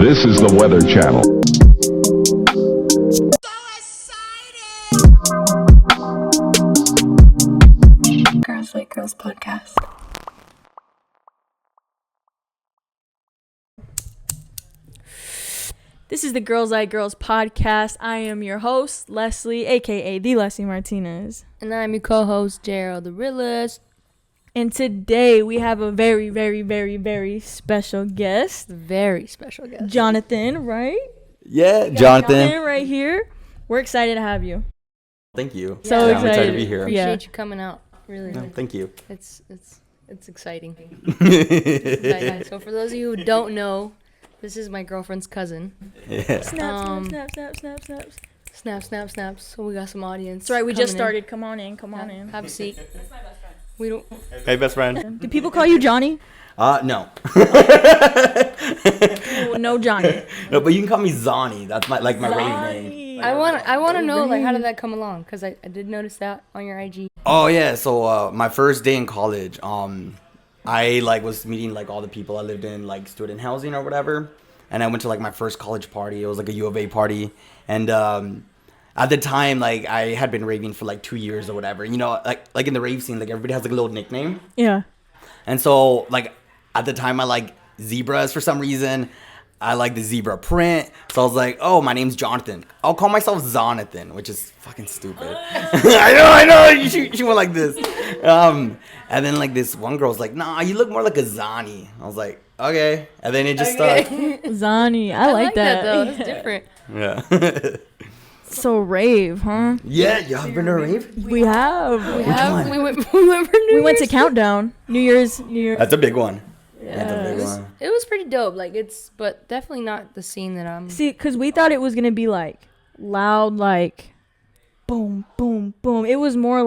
This is the Weather Channel. Girls Like Girls podcast. This is the Girls Like Girls podcast. I am your host, Leslie, aka the Leslie Martinez. And I'm your co-host, Gerald the Realist. And today we have a very, very, very, very special guest. Very special guest. Jonathan, right? Yeah, Jonathan. right here. We're excited to have you. Thank you. So I'm excited. excited to be here. Appreciate you coming out. Really. No, thank you. It's exciting. It's exciting. So for those of you who don't know, this is my girlfriend's cousin. Yeah. Snap, snap, snap, snap, snap. Snap, snap, snaps. So we got some audience. That's right, we just coming started. Come on in. in. Have a seat. We don't. Hey, best friend. Do people call you Johnny? No. No, Johnny. No, but you can call me Zani. That's my rave name. I want to know, like, how did that come along? Because I did notice that on your IG. Oh yeah. So my first day in college, I was meeting all the people I lived in student housing or whatever, and I went to my first college party. It was a U of A party, and at the time, I had been raving for 2 years or whatever. You know, like in the rave scene, everybody has a little nickname. Yeah. And so at the time, I like zebras for some reason. I like the zebra print. So I was like, oh, my name's Jonathan. I'll call myself Zonathan, which is fucking stupid. I know. She went like this. And then this one girl's like, nah, you look more like a Zani. I was like, okay. And then it just stuck. Zani. I like that. Though. That's different. Yeah. So rave, huh? Yeah, y'all been to a rave? We have. We went for New We went to Year's. Countdown. New Year's. That's a big one. Yeah. That's a big one. It was pretty dope. But definitely not the scene that I'm. See, because we thought it was going to be loud, boom, boom, boom. It was more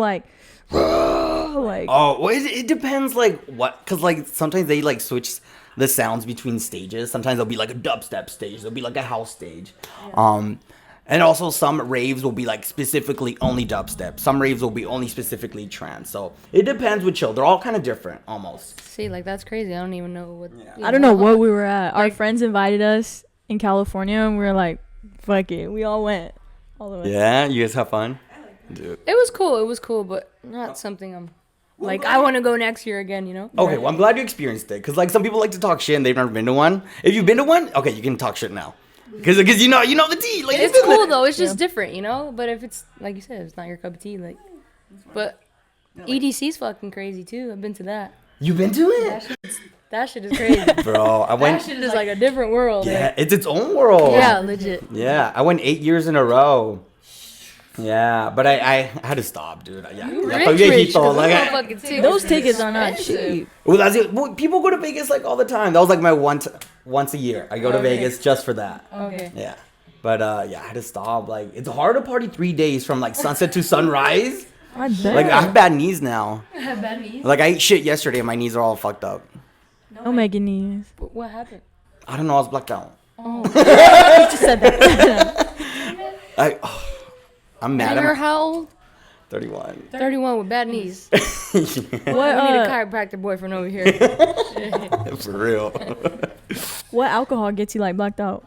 Oh, well, it depends, what, because, sometimes they, switch the sounds between stages. Sometimes there'll be, a dubstep stage. There'll be, a house stage. Yeah. And also some raves will be, specifically only dubstep. Some raves will be only specifically trance. So, it depends with chill. They're all kind of different, almost. See, that's crazy. I don't even know what. Yeah. I don't know what we were at. Our friends invited us in California, and we were like, fuck it. We all went. All the way. Yeah? You guys have fun? Dude. It was cool, but not something I'm. I want to go next year again, you know? Okay, well, I'm glad you experienced it. Because, some people like to talk shit and they've never been to one. If you've been to one, okay, you can talk shit now. Because you know the tea. It's cool, though. It's just different, you know? But if it's, like you said, it's not your cup of tea, But EDC's fucking crazy, too. I've been to that. You've been to it? That shit is crazy. Bro, I went. That shit is a different world. Yeah, it's its own world. Yeah, legit. Yeah, I went 8 years in a row. Yeah, but I had to stop, dude. Yeah, Rich, Those tickets are not cheap. Well, that's it. Well, people go to Vegas all the time. That was my once a year. I go to Vegas just for that. Okay. Yeah, but yeah, I had to stop. It's hard to party 3 days from sunset to sunrise. I bet. I have bad knees now. I have bad knees? I ate shit yesterday and my knees are all fucked up. No making knees. But what happened? I don't know. I was blacked out. Oh. You just said that. I'm mad And you're at how old? 31. 31 with bad knees. What, We need a chiropractor boyfriend over here. For real. what alcohol gets you blacked out?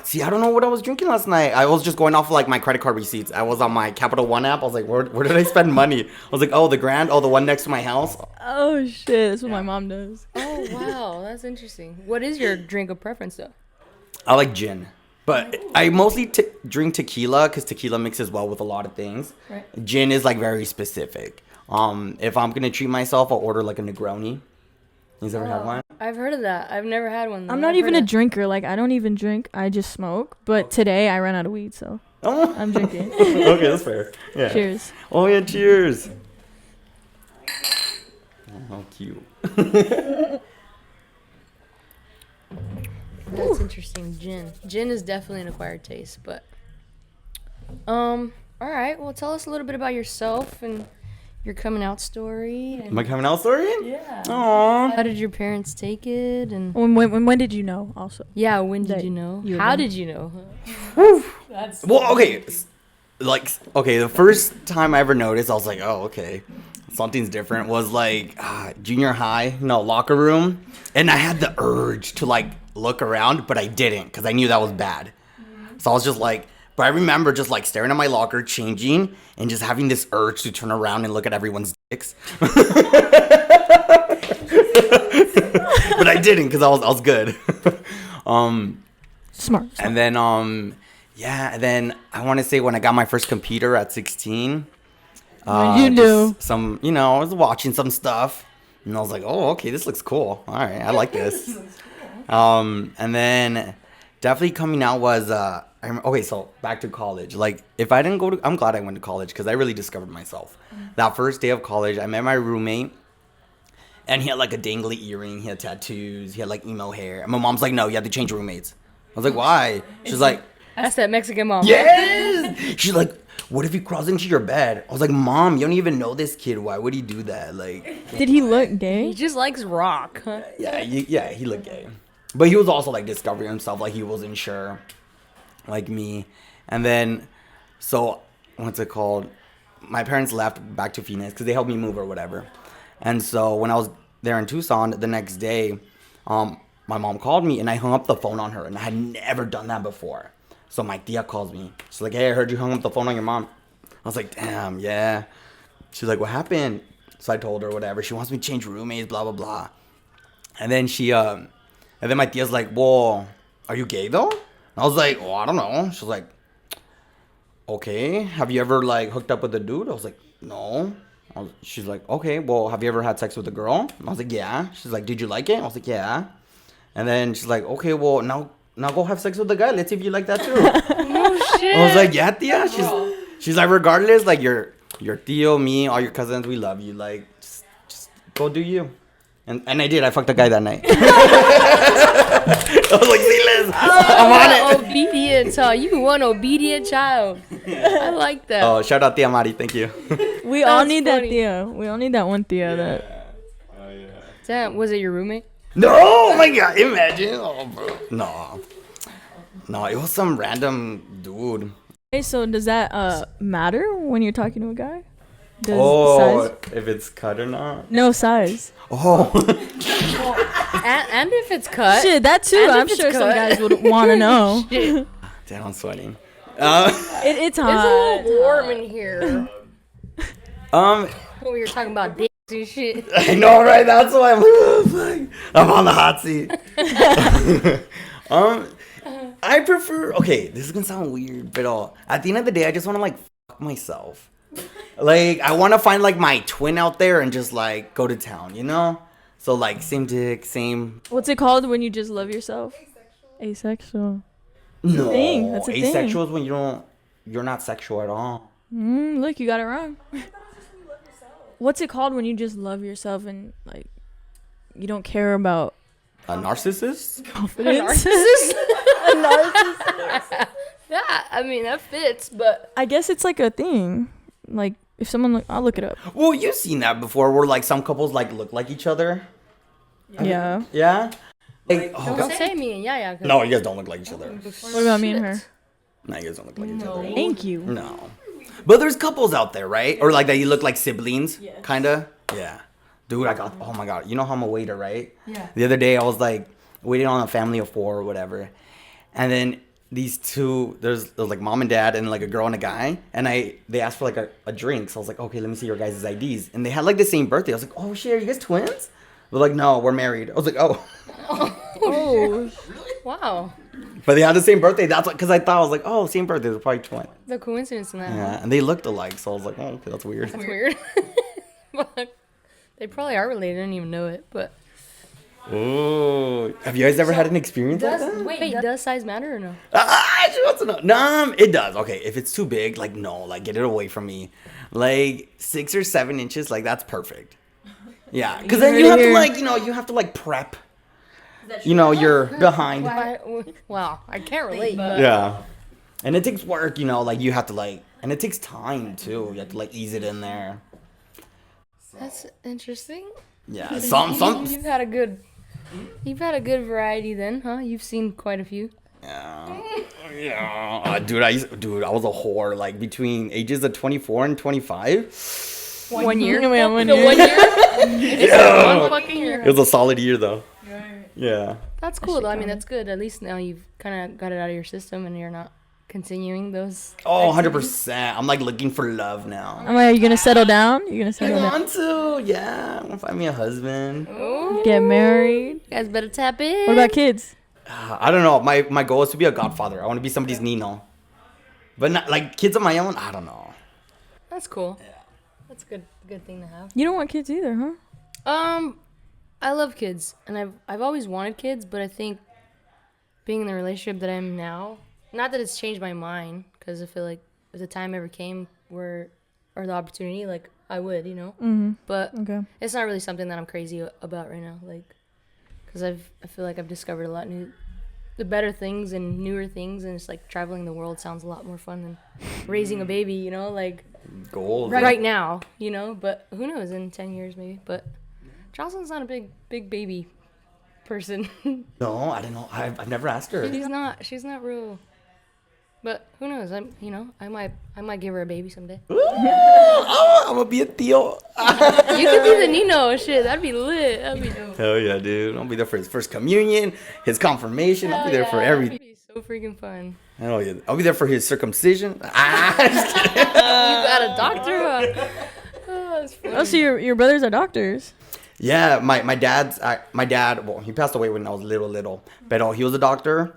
See, I don't know what I was drinking last night. I was just going off of my credit card receipts. I was on my Capital One app. I was like, where did I spend money? I was like, oh, the Grand, the one next to my house. Oh shit, that's what my mom does. Oh, wow. That's interesting. What is your drink of preference, though? I like gin, but I mostly drink tequila because tequila mixes well with a lot of things. Right. Gin is very specific. If I'm gonna treat myself, I'll order a Negroni. You ever had one? I've heard of that. I've never had one. Though. I'm not even a drinker. I don't even drink. I just smoke. But today I ran out of weed, so Oh. I'm drinking. Okay, that's fair. Yeah. Cheers. Oh yeah, cheers. Oh, how cute. That's interesting. Gin is definitely an acquired taste, but all right. Well, tell us a little bit about yourself and your coming out story. And My coming out story? yeah. Aww. How did your parents take it? And When did you know? Also. yeah, when did That you know? you were How born. did you know? Well, okay. The first time I ever noticed, I was like, oh, okay. Something's different was junior high, locker room. And I had the urge to look around, but I didn't because I knew that was bad. So I was just like, but I remember just like staring at my locker, changing, and just having this urge to turn around and look at everyone's dicks. But I didn't because I was good. Smart. And then and then I want to say when I got my first computer at 16. You do. Some, I was watching some stuff, and I was like, oh, okay, this looks cool. All right, I like this. And then definitely coming out was okay, so back to college. Like, if I didn't I'm glad I went to college because I really discovered myself. That first day of college, I met my roommate, and he had like a dangly earring, he had tattoos, he had like emo hair. And my mom's like, no, you have to change roommates. I was like, why? She's like, That's that Mexican mom. yes! She's like, what if he crawls into your bed? I was like, Mom, you don't even know this kid. Why would he do that? Like, Did he look He gay? just likes rock. Huh? yeah, he looked gay. But he was also like discovering himself. Like, he wasn't sure, like me. And then, so what's it called? My parents left back to Phoenix because they helped me move or whatever. And so when I was there in Tucson the next day, my mom called me and I hung up the phone on her, and I had never done that before. So my tia calls me. She's like, hey, I heard you hung up the phone on your mom. I was like, damn, yeah. She's like, what happened? So I told her whatever. She wants me to change roommates, blah, blah, blah. And then and then my tia's like, well, are you gay though? And I was like, I don't know. She's like, okay. Have you ever like hooked up with a dude? I was like, no. She's like, okay, well, have you ever had sex with a girl? And I was like, yeah. She's like, did you like it? I was like, yeah. And then she's like, okay, well, now go have sex with the guy. Let's see if you like that too. Oh shit. I was like, yeah, tia. She's like, regardless, like your tio, me, all your cousins, we love you. Like, just go do you. And I did. I fucked a guy that night. I was like, see, Liz, I'm on it. Obedience, huh? You one obedient child. I like that. Oh, shout out Tia Mari. Thank you. We all That's need funny. that Thea. We all need that one Thea that. Damn, was it your roommate? No, oh my God, imagine. Oh, bro. No, it was some random dude. Okay, so does that matter when you're talking to a guy? Does Oh, size? if it's cut or not? No size. Oh. And if it's cut. Shit, that too. And if I'm it's sure some cut. guys would want to know. Shit. Damn, I'm sweating. It's It's a hot. little warm in here. Um, We were talking about dicks and shit. I know, right? That's why I'm on the hot seat. I prefer. Okay, this is gonna sound weird, but at the end of the day, I just want to like fuck myself. Like, I want to find like my twin out there and just like go to town, you know? So like same dick, same. What's it called when you just love yourself? Asexual. No, thing. That's a thing. asexual is when you're not sexual at all. Look, you got it wrong. What's it called when you just love yourself and like you don't care about A narcissist? confidence? Yeah, I mean, that fits, but I guess it's like a thing. Like if someone I'll look it up. Well, you've seen that before, where like some couples like look like each other. Yeah. Yeah. Like, don't say me and Yaya. 'Cause no, you guys don't look like each other. What about me and her? No, you guys don't look like each other. Thank you. No. But there's couples out there, right? Or like that you look like siblings, kinda. Yeah. Dude, oh my God. You know how I'm a waiter, right? Yeah. The other day I was like waiting on a family of 4 or whatever. And then these two, there's like mom and dad and like a girl and a guy. And they asked for like a drink. So I was like, okay, let me see your guys' IDs. And they had like the same birthday. I was like, oh shit, are you guys twins? They're like, no, we're married. I was like, oh. Oh. wow, But they had the same birthday. That's what, because I thought, I was like, oh, same birthday. They're probably twins. the coincidence in that. Yeah. Huh? And they looked alike. So I was like, oh, okay, that's weird. That's weird. But they probably are related. I didn't even know it, but. Ooh. Have you guys ever had an experience like that? Wait, does size matter or no? She wants to know. No, it does. Okay, if it's too big, like, no, like, get it away from me. Like, 6 or 7 inches, like, that's perfect. Yeah, because then you have to, like, you have to, like, prep. You're behind. Wow, I can't relate. But Yeah. And it takes work, like, you have to, like, and it takes time, too. You have to, like, ease it in there. that's interesting. Yeah, You've had a good variety then, huh? You've seen quite a few. Yeah. Dude, I was a whore, like, between ages of 24 and 25. 1 year. Yeah, 1 The year. 1 year. It's one fucking year. It was a solid year, though. Yeah. That's That cool shit though. I mean, counted. that's good. At least now you've kind of got it out of your system and you're not continuing those. Oh, activities. 100%. I'm like looking for love now. I'm like, are you gonna settle down? You gonna I settle down? want to. Yeah. I want to find me a husband. Ooh. Get married? You guys better tap in. What about kids? I don't know. My goal is to be a godfather. I want to be somebody's Nino. But not like kids of my own. I don't know. That's cool. Yeah. That's a good thing to have. You don't want kids either, huh? I love kids, and I've always wanted kids, but I think being in the relationship that I'm now, not that it's changed my mind, because I feel like if the time ever came or the opportunity, like I would, you know. Mm-hmm. But Okay. it's not really something that I'm crazy about right now, like, because I feel like I've discovered a lot the better things and newer things, and it's like traveling the world sounds a lot more fun than raising a baby, you know, like Goals. right now, you know. But who knows, in 10 years maybe. But Jocelyn's not a big baby person. No, I don't know. I've never asked her. She's not real. But who knows? I might give her a baby someday. Oh, I'm gonna be a Theo. You could be the Nino. Shit, that'd be lit. That'd be dope. Hell yeah, dude. I'll be there for his first communion, his confirmation. I'll be there for That'd everything. be so freaking fun. Hell yeah. I'll be there for his circumcision. Just kidding. You got a doctor? Huh? Oh, that's funny. Oh, so your brothers are doctors. Yeah, my dad, well, he passed away when I was little, but he was a doctor,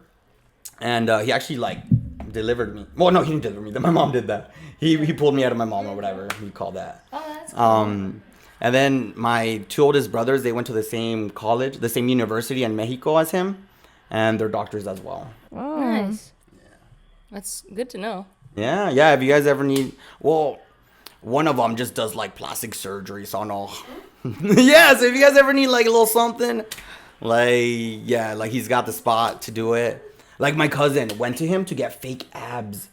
and he actually like delivered me. Well, no, he didn't deliver me. My mom did that. He pulled me out of my mom or whatever you call that. Oh, that's cool. And then my two oldest brothers, they went to the same college, the same university in Mexico as him, and they're doctors as well. Oh. Nice. That's good to know. Yeah. If you guys ever need, well, one of them just does like plastic surgery, so I know. Yeah, so if you guys ever need like a little something, like he's got the spot to do it. Like my cousin went to him to get fake abs.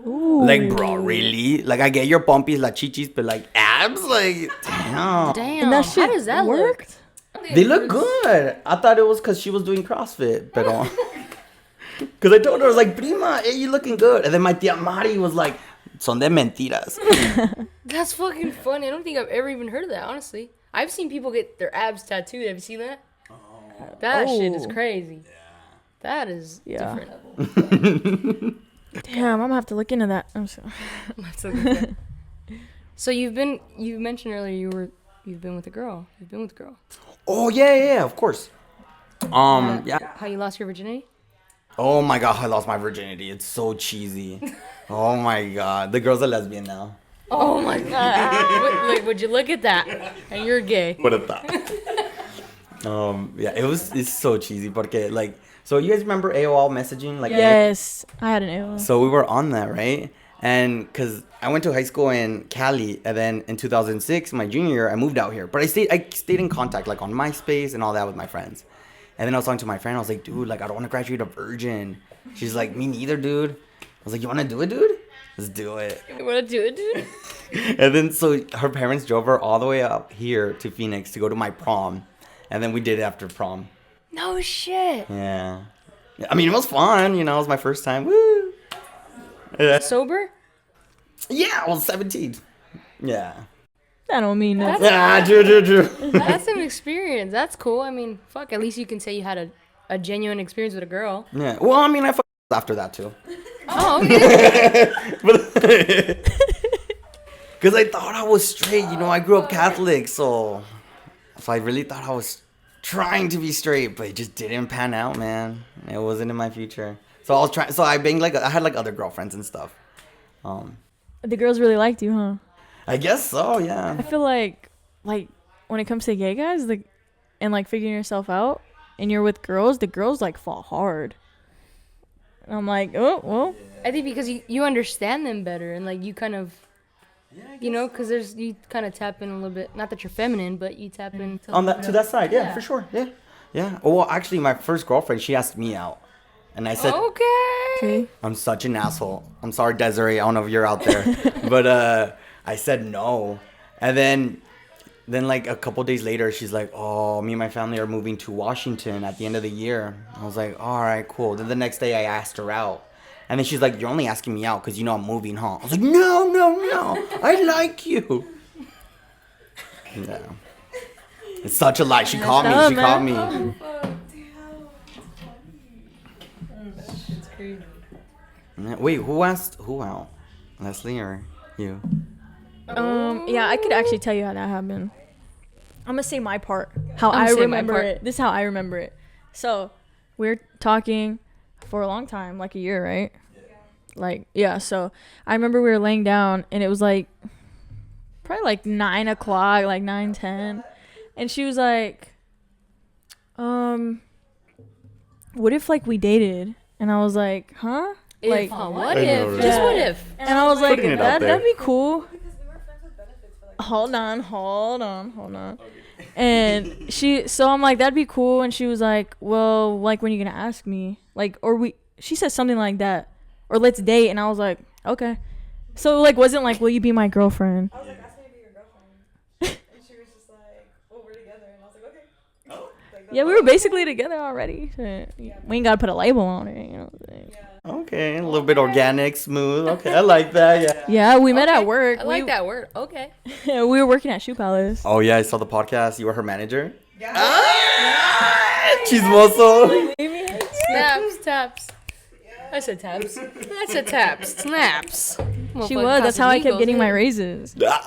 Ooh. Like, bro, really? Like, I get your pompies, la chichis, but like abs? Like, damn. Damn. And that shit How does that worked? look? They look good. I thought it was because she was doing CrossFit, but because I told her, I was like, prima, hey, you looking good. And then my tia Mari was like, son de mentiras. That's fucking funny. I don't think I've ever even heard of that, honestly. I've seen people get their abs tattooed. Have you seen that? That shit is Oh. crazy. That is Yeah. different level. Damn, I'm gonna have to look into that. I'm sorry. So you mentioned earlier you've been with a girl. You've been with a girl. Oh, yeah, of course. Yeah. How you lost your virginity? Oh my God, I lost my virginity. It's so cheesy. Oh my God. The girl's a lesbian now. Oh my god. Would you look at that? And you're gay. What a thought. Yeah, it's so cheesy. Porque, like, so you guys remember AOL messaging? Like, Yes, I had an AOL. So we were on that, right? And because I went to high school in Cali, and then in 2006, my junior year, I moved out here. But I stayed in contact, like on MySpace and all that with my friends. And then I was talking to my friend. I was like, dude, like, I don't want to graduate a virgin. She's like, me neither, dude. I was like, you want to do it, dude? Let's do it. You wanna do it, dude? And then so her parents drove her all the way up here to Phoenix to go to my prom. And then we did it after prom. No shit. Yeah. I mean, it was fun. You know, it was my first time. Woo. Yeah. Sober? Yeah, I was 17. Yeah. That don't mean nothing. Yeah, true. That's an experience. That's cool. I mean, fuck. At least you can say you had a genuine experience with a girl. Yeah. Well, I mean, I fucked after that too. Oh, okay. Because I thought I was straight. You know, I grew up Catholic, so I really thought I was trying to be straight, but it just didn't pan out, man. It wasn't in my future. So I was trying. So I banged I had like other girlfriends and stuff. The girls really liked you, huh? I guess so. Yeah. I feel like when it comes to gay guys, and like figuring yourself out, and you're with girls, the girls like fall hard. And I'm like, oh well. I think because you understand them better and like you kind of, you know, because you kind of tap in a little bit. Not that you're feminine, but you tap in On that to that side, yeah, for sure. Yeah. Well, actually, my first girlfriend, she asked me out, and I said, Okay. See? I'm such an asshole. I'm sorry, Desiree. I don't know if you're out there, but I said no, and then like a couple days later, she's like, "Oh, me and my family are moving to Washington at the end of the year." I was like, "All right, cool." Then the next day, I asked her out, and then she's like, "You're only asking me out because you know I'm moving, huh?" I was like, "No, I like you." Yeah, it's such a lie. She called me. up, She called me. crazy. Wait, who asked who out? Leslie or you? Yeah, I could actually tell you how that happened. I'm gonna say my part. How I'm I say my remember part. it. This is how I remember it. So, we're talking for a long time, like a year, right? Like, yeah. So I remember we were laying down, and it was like probably like 9 o'clock, like 9:10, and she was like, what if like we dated? And I was like, huh? Like, What I if? know, Just right? what if? and I was like, Putting it out there. that'd be cool. Hold on. And so I'm like, that'd be cool. And she was like, well, like, when you gonna ask me? Like, she said something like that. Or let's date. And I was like, okay. So, like, wasn't like, will you be my girlfriend? I was like, ask me to be your girlfriend. And she was just like, well, we're together. And I was like, okay. Like, Yeah, we were basically together already. So we ain't gotta put a label on it, you know what I'm saying? Okay, a little bit organic, smooth. Okay, I like that. Yeah. Yeah, we met at work. I like that word. Okay. We were working at Shoe Palace. Oh yeah, I saw the podcast. You were her manager. Yeah. Chismoso. Snaps, taps. I said taps. I said taps. Snaps. She was. That's how I kept getting my raises. chill out.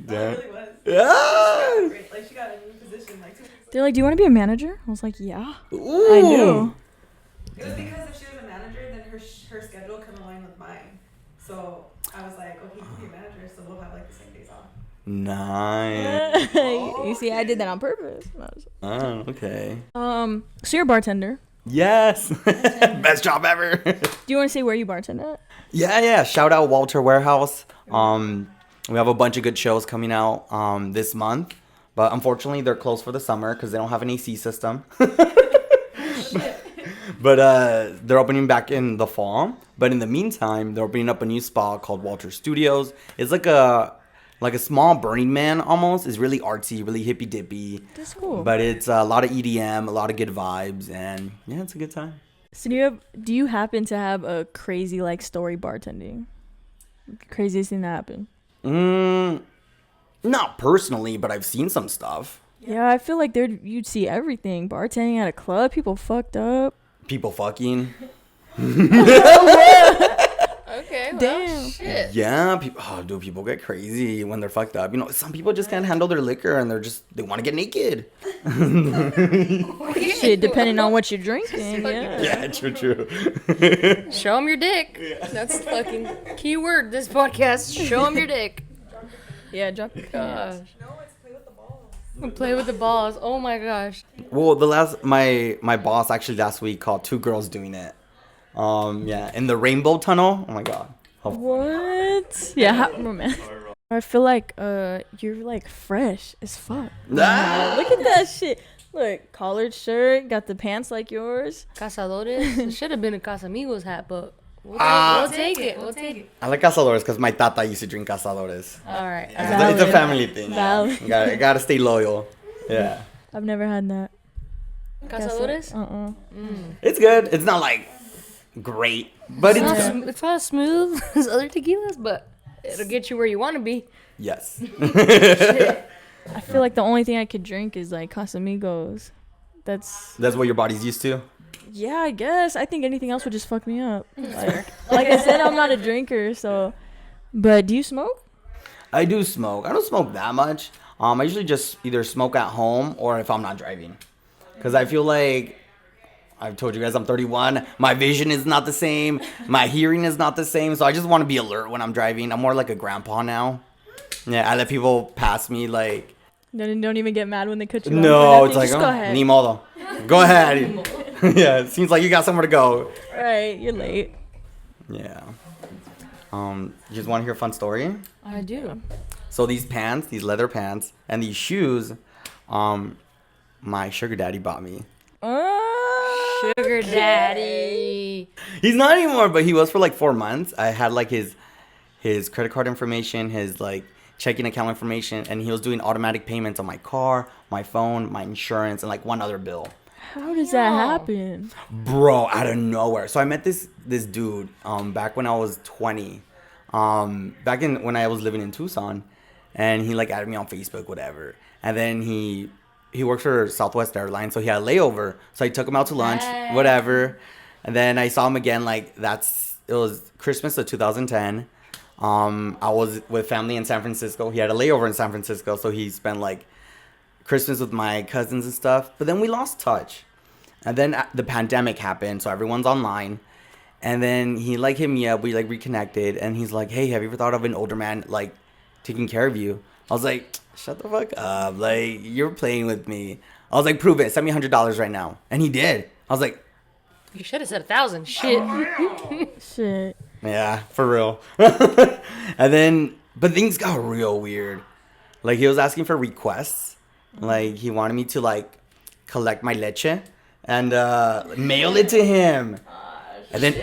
Damn. It really was. Yeah. Great. Like, she got a new position like 2 weeks ago. They're like, do you want to be a manager? I was like, yeah. Ooh. I do. It was because if she was a manager, then her schedule can align with mine. So I was like, oh, he can be a manager, so we'll have like the same days off. Nice. You see, I did that on purpose. Oh, okay. So you're a bartender. Yes. Best job ever. Do you want to say where you bartend at? Yeah. Shout out Walter Warehouse. We have a bunch of good shows coming out this month, but unfortunately they're closed for the summer because they don't have an AC system. But they're opening back in the fall. But in the meantime, they're opening up a new spot called Walter Studios. It's like a small Burning Man almost. It's really artsy, really hippy dippy. That's cool. But it's a lot of EDM, a lot of good vibes, and yeah, it's a good time. So do you happen to have a crazy like story bartending? Craziest thing that happened? Not personally, but I've seen some stuff. Yeah, I feel like you'd see everything. Bartending at a club, people fucked up. People fucking. Okay. Well, Damn. shit. Yeah, people get crazy when they're fucked up. You know, some people just can't handle their liquor and they want to get naked. Shit, depending on what you're drinking. Yeah. Yeah, true. Show them your dick. That's the fucking key word this podcast. Show them your dick. Yeah, drop your pants. Gosh. No, it's play with the balls. Play with the balls. Oh my gosh. Well, my boss actually last week caught 2 girls doing it. Yeah, in the Rainbow Tunnel. Oh my god. What? Yeah, romance. I feel like you're like fresh as fuck. Ah! Look at that shit. Look, collared shirt, got the pants like yours. Cazadores. It should have been a Casamigos hat, but we'll take it. We'll take it. I like Cazadores because my tata used to drink Cazadores. All right. It's a family thing. Valid. You gotta stay loyal. Yeah. I've never had that. Cazadores? It's good. It's not like great, but It's not as smooth as other tequilas, but it'll get you where you want to be. yes. I feel like the only thing I could drink is like Casamigos. That's That's what your body's used to. yeah, I guess. I think anything else would just fuck me up. Like I said, I'm not a drinker, so. But do you smoke? I do smoke. I don't smoke that much. I usually just either smoke at home or if I'm not driving, because I feel like I've told you guys I'm 31. My vision is not the same. My hearing is not the same. So I just want to be alert when I'm driving. I'm more like a grandpa now. Yeah, I let people pass me like. Don't even get mad when they cut you off. No, or it's nothing. like, Just go ahead. ni modo. Go ahead. Yeah, it seems like you got somewhere to go. Right, you're late. Yeah. You just want to hear a fun story? I do. So these pants, these leather pants, and these shoes, my sugar daddy bought me. Sugar daddy. He's not anymore, but he was for like 4 months. I had like his credit card information, his like checking account information, and he was doing automatic payments on my car, my phone, my insurance, and like one other bill. How does that happen? Bro, out of nowhere. So I met this dude back when I was 20. Back when I was living in Tucson, and he like added me on Facebook, whatever. And then he he works for Southwest Airlines, so he had a layover. So I took him out to lunch, whatever. And then I saw him again, like, it was Christmas of 2010. I was with family in San Francisco. He had a layover in San Francisco, so he spent, like, Christmas with my cousins and stuff. But then we lost touch. And then the pandemic happened, so everyone's online. And then he, like, hit me up. We, like, reconnected. And he's like, hey, have you ever thought of an older man, like, taking care of you? I was like, shut the fuck up. Like, you're playing with me. I was like, prove it. Send me $100 right now. And he did. I was like, You should have said 1,000. Shit. Shit. yeah, for real. And then, but things got real weird. Like, he was asking for requests. Like, he wanted me to, like, collect my leche and mail it to him. And then,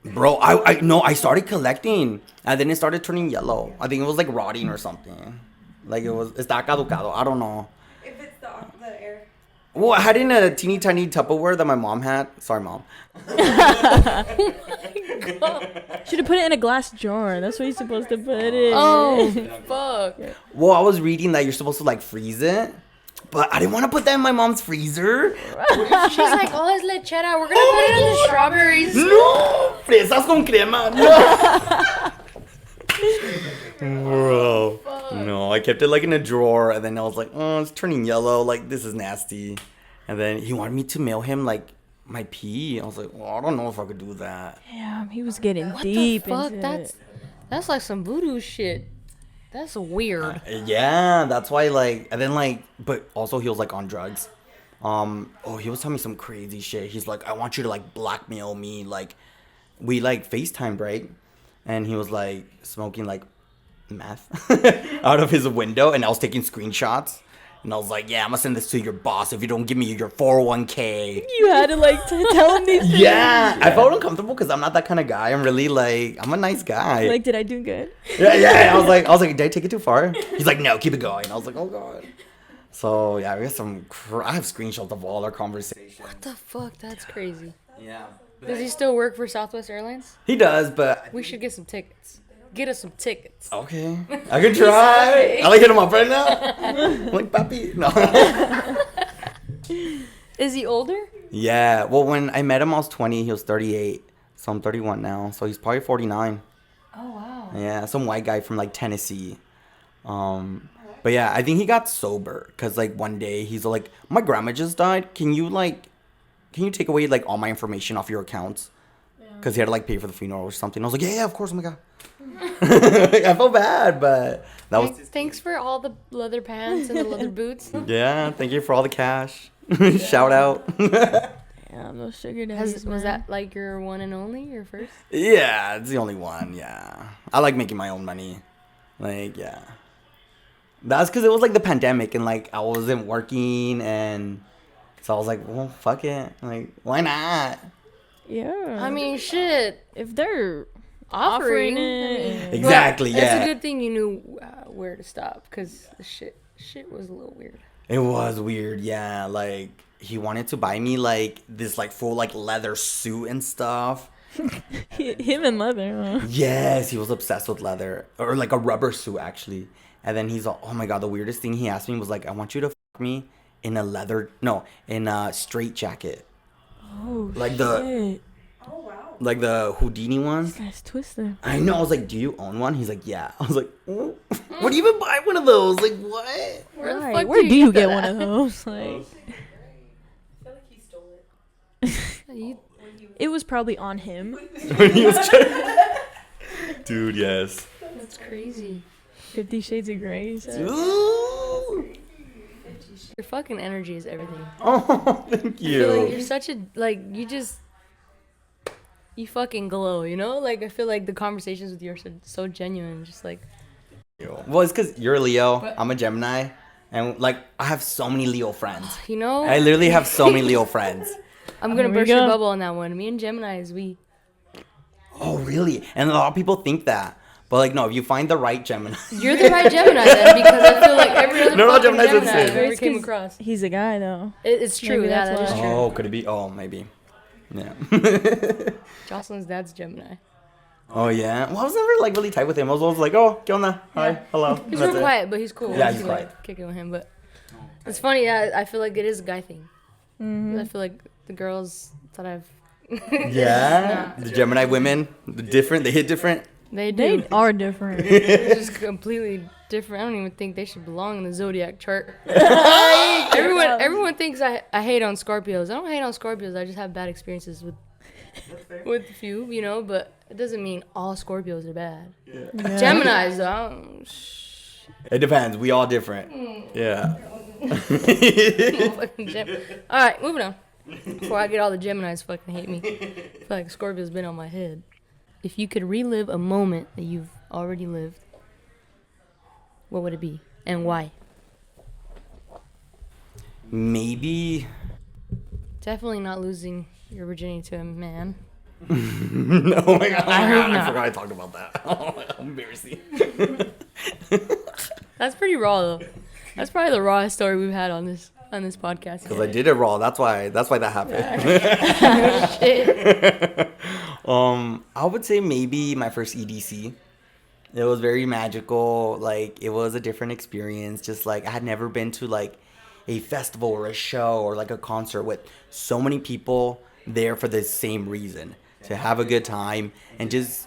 bro, I started collecting. And then it started turning yellow. I think it was, like, rotting or something. Like, está caducado. I don't know. If it's the air. Well, I had it in a teeny tiny Tupperware that my mom had. Sorry, Mom. Should have put it in a glass jar. That's what you're supposed to put it. Oh, fuck. Well, I was reading that you're supposed to, like, freeze it. But I didn't want to put that in my mom's freezer. She's like, oh, it's lechera. We're going to put it in the strawberries. No! Fresas con crema. No. Bro. No, I kept it, like, in a drawer. And then I was like, oh, it's turning yellow. Like, this is nasty. And then he wanted me to mail him, like, my pee. I was like, well, I don't know if I could do that. Damn, he was getting What deep the fuck? into That's it. that's like some voodoo shit. That's weird. Yeah, that's why, like, and then, like, but also he was, like, on drugs. He was telling me some crazy shit. He's like, I want you to, like, blackmail me. Like, we, like, FaceTime, right? And he was, like, smoking, like, meth out of his window. And I was taking screenshots. And I was like, yeah, I'm gonna send this to your boss if you don't give me your 401k. You had to, like, tell him these things. Yeah, I felt uncomfortable because I'm not that kind of guy. I'm really, like, I'm a nice guy. Like, did I do good? Yeah. I was like, did I take it too far? He's like, no, keep it going. I was like, oh god. So yeah, we got some. I have screenshots of all our conversations. What the fuck? That's crazy. Yeah. Does he still work for Southwest Airlines? He does, but We should get some tickets. Get us some tickets. okay, I can try. I like hit him up right now. I'm like, papi, no. Is he older? Yeah. Well, when I met him, I was 20. He was 38. So I'm 31 now. So he's probably 49. Oh, wow. Yeah, some white guy from, like, Tennessee. But yeah, I think he got sober because, like, one day he's like, my grandma just died. Can you take away, like, all my information off your accounts? Because he had to, like, pay for the funeral or something. I was like, yeah, of course. Oh my god. I felt bad, but that was. Thanks for all the leather pants and the leather boots. Yeah, thank you for all the cash. Shout out. Damn, those sugar daddies, Was man. that like your one and only, your first? Yeah, it's the only one. Yeah, I like making my own money. Like, yeah, that's because it was like the pandemic and like I wasn't working, and so I was like, well, fuck it. Like, why not? Yeah. I mean, shit. if they're Offering offering it. But Exactly. It's Yeah. a good thing you knew where to stop because the shit was a little weird. It was weird, yeah. Like, he wanted to buy me, like, this, like, full, like, leather suit and stuff. Him and leather, huh? Yes, he was obsessed with leather. Or, like, a rubber suit, actually. And then he's like, oh, my God, the weirdest thing he asked me was, like, I want you to fuck me in a straight jacket. Oh, Like shit. Oh wow. Like the Houdini one. This guy's twisted. I know. I was like, do you own one? He's like, yeah. I was like, oh. Where do you even buy one of those? Like, what? Where the Right, fuck where do you that get one at? of those? Like, I feel like he stole it. You- it was probably on him. When he was Dude, yes. That's crazy. 50 Shades of Grey. he said. Ooh. Your fucking energy is everything. Oh, thank I feel like you. you're such a you fucking glow, you know? Like I feel like the conversations with you are so genuine, just like Well, it's because you're a Leo. I'm a Gemini. And, like, I have so many Leo friends. you know. I literally have so many Leo friends. I'm gonna Here we burst your go. bubble on that one. Me and Geminis, we Oh, really? And a lot of people think that. But, like, no, if you find the right Gemini. you're the right Gemini then because I feel like every other No, fucking Gemini's Gemini insane. I've ever It's came 'cause across. He's a guy, though. It's true. Maybe Yeah, that's that is why. true. Oh, could it be? Oh, maybe. Yeah. Jocelyn's dad's Gemini. Oh, yeah. Well, I was never, like, really tight with him. I was always like, oh, ¿qué onda? Hi, hello. He's That's real it. quiet, but he's cool. Yeah, You he's can, like, quiet. kick it with him, but It's funny. Yeah, I feel like it is a guy thing. Mm-hmm. I feel like the girls that I've. Yeah. The Gemini women, different. They hit different. They do. They are different. They're just completely different. I don't even think they should belong in the Zodiac chart. Everyone thinks I hate on Scorpios. I don't hate on Scorpios. I just have bad experiences with a few, you know. But it doesn't mean all Scorpios are bad. Yeah. Geminis, though. It depends. We all different. Yeah. All right, moving on. Before I get all the Geminis fucking hate me. I feel like Scorpio's been on my head. If you could relive a moment that you've already lived, what would it be and why? Maybe. Definitely not losing your virginity to a man. Oh my god! I hope I not. forgot I talked about that. Oh, embarrassing. That's pretty raw though. That's probably the rawest story we've had on this podcast. Because I did it raw. That's why that happened. Shit. I would say maybe my first EDC. It was very magical. Like, it was a different experience. Just like, I had never been to like a festival or a show or like a concert with so many people there for the same reason, to have a good time. And just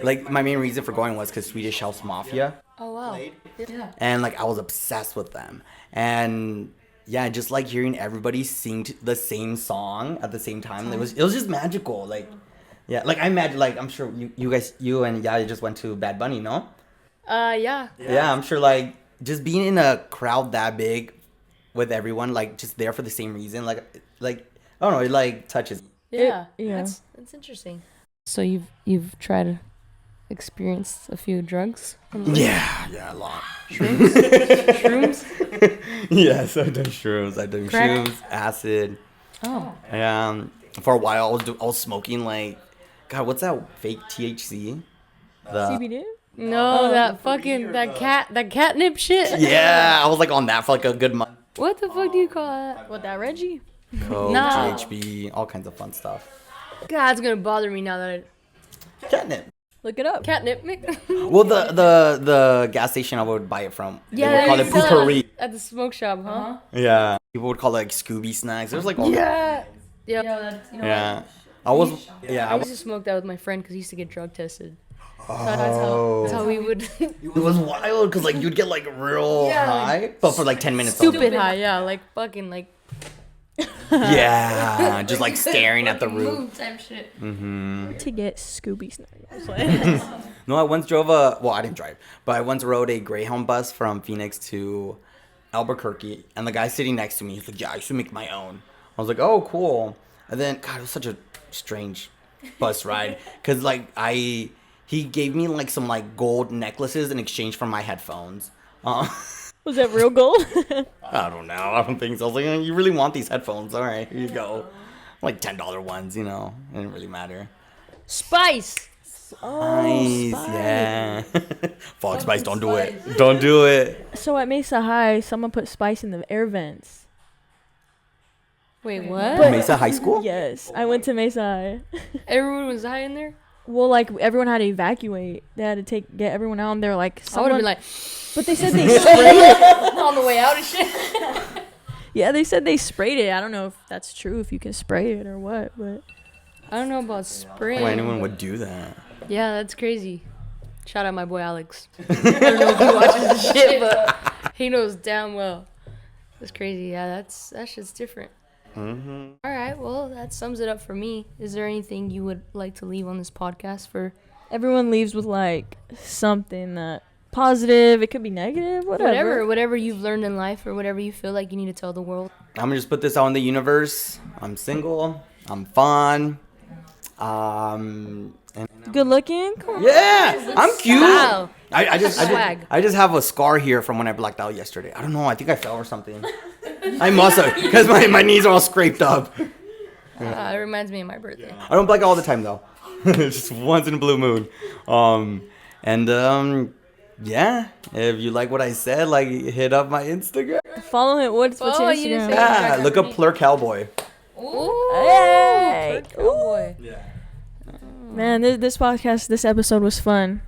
like, my main reason for going was because Swedish House Mafia. Oh wow. Yeah. And like, I was obsessed with them. And yeah, just like hearing everybody sing the same song at the same time, it was just magical. Like, yeah, like I imagine, like, I'm sure you and Yaya just went to Bad Bunny, no? Yeah. Yeah, I'm sure, like, just being in a crowd that big with everyone, like, just there for the same reason, like I don't know, it like touches me. Yeah. Yeah. That's interesting. So you've tried to experience a few drugs? Yeah, a lot. Shrooms? Yes, I've done shrooms. Crack? Shrooms, acid. Oh. For a while, I was smoking, like, God, what's that fake THC? CBD? No, that catnip shit. Yeah, I was like on that for like a good month. What the fuck do you call that? What, that Reggie? Coke, Nah. GHB, all kinds of fun stuff. God, it's gonna bother me now that Catnip. Look it up. catnip. Well, the gas station I would buy it from, they would call it sell poopery. at the smoke shop, huh? Yeah, people would call it like Scooby snacks. There's like all Yeah. yeah. I was I used to smoke that with my friend because he used to get drug tested. Oh. That's how we would. It was wild because like you'd get like real high, but for like 10 minutes. Stupid only. high, yeah, like fucking like. Yeah, just like staring at the roof. Type shit. To get Scooby snacks. No, I once drove I didn't drive, but I once rode a Greyhound bus from Phoenix to Albuquerque, and the guy sitting next to me, he's like, yeah, I should make my own. I was like, oh, cool. And then, God, it was such a strange bus ride, because like he gave me like some like gold necklaces in exchange for my headphones. Was that real gold? I don't know. I don't think so. I was like, you really want these headphones? All right, here you go. Like $10 ones, you know. It didn't really matter. Spice. Nice, Spice. yeah. Fog Spice, don't do it. Don't do it. So at Mesa High, someone put spice in the air vents. Wait, what? Mesa High School? Yes, I went to Mesa High. Everyone was high in there. Well, like everyone had to evacuate. They had to get everyone out, and they're like, I would have been like, but they said they sprayed it. on the way out and shit. Yeah, they said they sprayed it. I don't know if that's true, if you can spray it or what, but I don't know about spraying. Why anyone would do that? Yeah, that's crazy. Shout out my boy Alex. I don't know if he watches this shit, but he knows damn well. That's crazy. Yeah, that shit's different. Mm-hmm. All right, well, that sums it up for me. Is there anything you would like to leave on this podcast for? everyone leaves with like something that positive. It could be negative, Whatever you've learned in life or whatever you feel like you need to tell the world. I'm gonna just put this out in the universe. I'm single. I'm fun. And Good looking. Come on. yeah, I'm cute. Wow. I just Swag. I just have a scar here from when I blacked out yesterday. I don't know. I think I fell or something. I must have, because my knees are all scraped up. It reminds me of my birthday. I don't black out all the time though. Just once in a blue moon. Yeah. If you like what I said, like hit up my Instagram. Follow him. What's your Follow you Instagram? to say- Yeah, look up Plur Cowboy. Ooh, Hey. cowboy. Yeah. Man, this podcast, this episode was fun.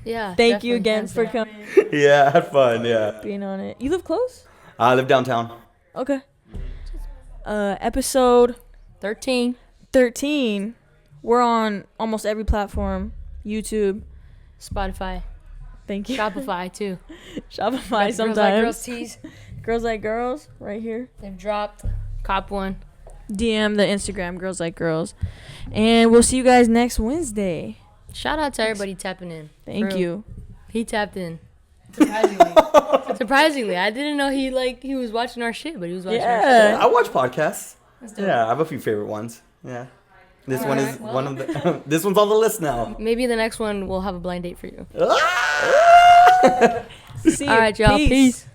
Yeah. Thank you definitely, again hands for down. coming, Yeah, I had fun. Yeah. being on it. You live close? I live downtown. Okay. Episode 13. 13. We're on almost every platform. YouTube. Spotify. Thank you. Shopify too. Shopify Girls Like Girls sometimes. tees. Girls Like Girls right here. They've dropped. Cop one. DM the Instagram Girls Like Girls. And we'll see you guys next Wednesday. Shout out to everybody tapping in. Thank For real. you. He tapped in. Surprisingly. Surprisingly. I didn't know he was watching our shit, but he was watching our shit. Yeah. I watch podcasts. That's dope. Yeah, I have a few favorite ones. Yeah. This one is Alright, well. one of the. This one's on the list now. Maybe the next one we'll have a blind date for you. See you. All right, y'all. Peace.